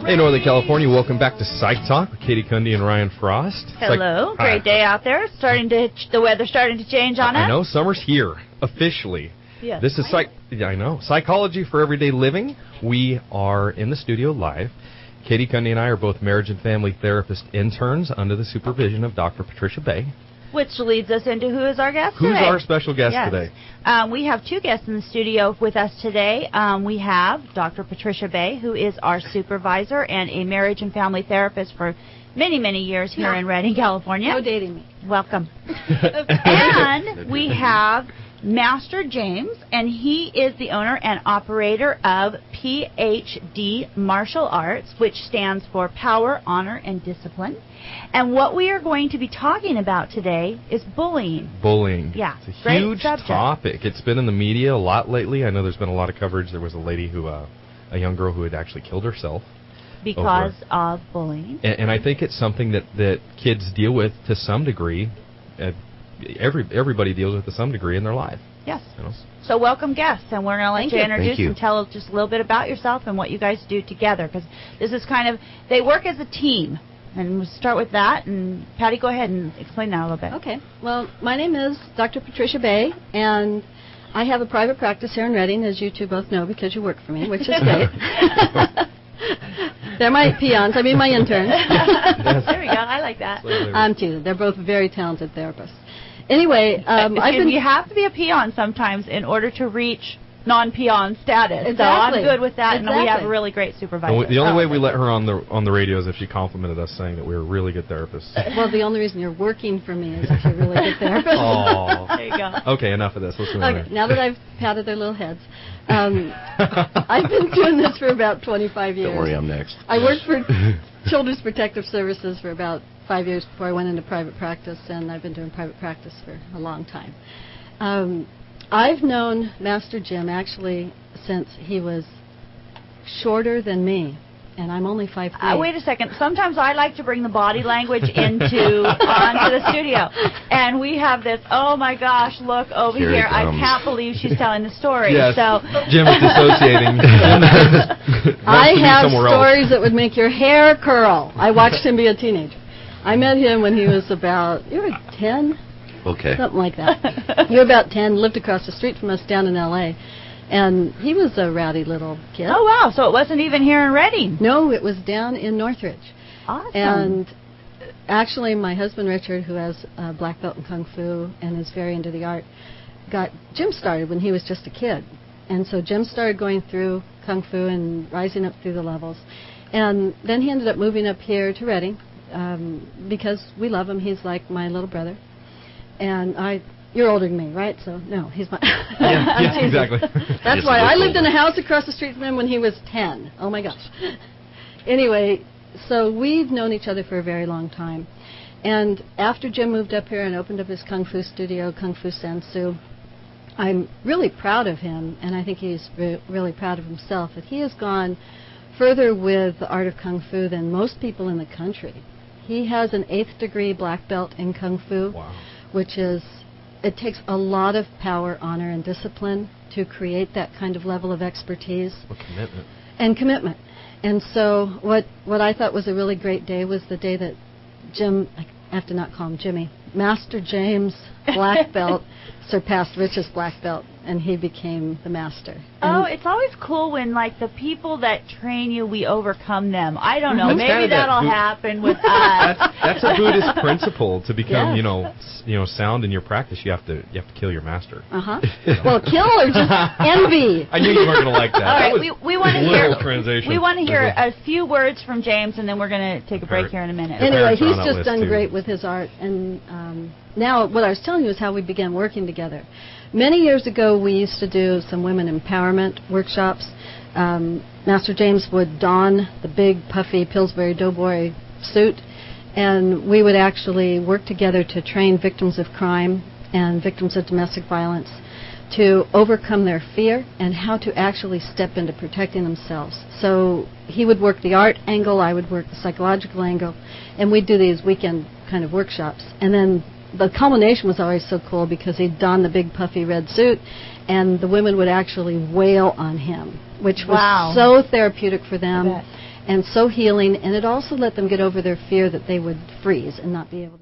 Hey, Northern California, welcome back to Psych Talk with Katie Cundy and Ryan Frost. Hello, great day out there. The weather's starting to change on us. I know, summer's here, officially. Yes. This is Psychology for Everyday Living. We are in the studio live. Katie Cundy and I are both marriage and family therapist interns under the supervision of Dr. Patricia Bay. Which leads us into who is our guest Who's today. our special guest today? We have two guests in the studio with us today. We have Dr. Patricia Bay, who is our supervisor and a marriage and family therapist for many, many years here in Redding, California. No dating me. Welcome. And we have Master James, and he is the owner and operator of PhD Martial Arts, which stands for Power, Honor, and Discipline. And what we are going to be talking about today is bullying. Bullying. Yeah. It's a huge topic. It's been in the media a lot lately. I know there's been a lot of coverage. There was a lady a young girl who had actually killed herself. Because of bullying. And I think it's something that kids deal with to some degree. Everybody deals with to some degree in their life. Yes. You know? So welcome guests, and we're going to let you introduce and tell us just a little bit about yourself and what you guys do together, because this is they work as a team. And we'll start with that, and Patty, go ahead and explain that a little bit. Okay. Well, my name is Dr. Patricia Bay, and I have a private practice here in Redding, as you two both know, because you work for me, which is great. They're my peons. I mean my interns. There we go. I like that. I'm teasing. They're both very talented therapists. Anyway, you have to be a peon sometimes in order to reach non-peon status. Exactly. So I'm good with that, Exactly. and we have a really great supervisor. The only way we let her on the radio is if she complimented us, saying that we were really good therapists. Well, the only reason you're working for me is if you're really good therapist. Aww. There you go. Okay, enough of this. Let's move on. Now that I've patted their little heads, I've been doing this for about 25 years. Don't worry, I'm next. I worked for Children's Protective Services for about 5 years before I went into private practice, and I've been doing private practice for a long time. I've known Master Jim actually since he was shorter than me, and I'm only 5'3". Wait a second. Sometimes I like to bring the body language onto the studio, and we have this. Oh my gosh! Look over here! I can't believe she's telling the story. Yes. So Jim is dissociating. I have stories that would make your hair curl. I watched him be a teenager. I met him when he was you were 10. Okay. Something like that. You were about 10, lived across the street from us down in L.A., and he was a rowdy little kid. Oh, wow. So it wasn't even here in Redding. No, it was down in Northridge. Awesome. And actually, my husband, Richard, who has a black belt in Kung Fu and is very into the art, got Jim started when he was just a kid. And so Jim started going through Kung Fu and rising up through the levels. And then he ended up moving up here to Redding because we love him. He's like my little brother. And you're older than me, right? So, no, he's my... yeah, exactly. That's why I lived in a house across the street from him when he was 10. Oh, my gosh. Anyway, so we've known each other for a very long time. And after Jim moved up here and opened up his Kung Fu studio, Kung Fu Sensu, I'm really proud of him, and I think he's really proud of himself, that he has gone further with the art of Kung Fu than most people in the country. He has an 8th degree black belt in Kung Fu. Wow. Which is, it takes a lot of power, honor, and discipline to create that kind of level of expertise. Well, commitment. And commitment. And so what I thought was a really great day was the day that Jim, I have to not call him Jimmy, Master James black belt surpassed Rich's black belt, and he became the master. Oh, it's always cool when, the people that train you, we overcome them. I don't know. That's Maybe that'll happen with us. That's a Buddhist principle. To become, sound in your practice, you have to kill your master. Well, kill or just envy. I knew you weren't going to like that. All right, we want to hear a few words from James, and then we're going to take a break here in a minute. Anyway, he's just done great with his art, and now what I was telling you is how we began working together. Many years ago, we used to do some women empowerment workshops. Master James would don the big, puffy Pillsbury Doughboy suit, and we would actually work together to train victims of crime and victims of domestic violence to overcome their fear and how to actually step into protecting themselves. So he would work the art angle, I would work the psychological angle, and we'd do these weekend kind of workshops. And then the culmination was always so cool because he'd don the big puffy red suit, and the women would actually wail on him, which was so therapeutic for them. and so healing, and it also let them get over their fear that they would freeze and not be able to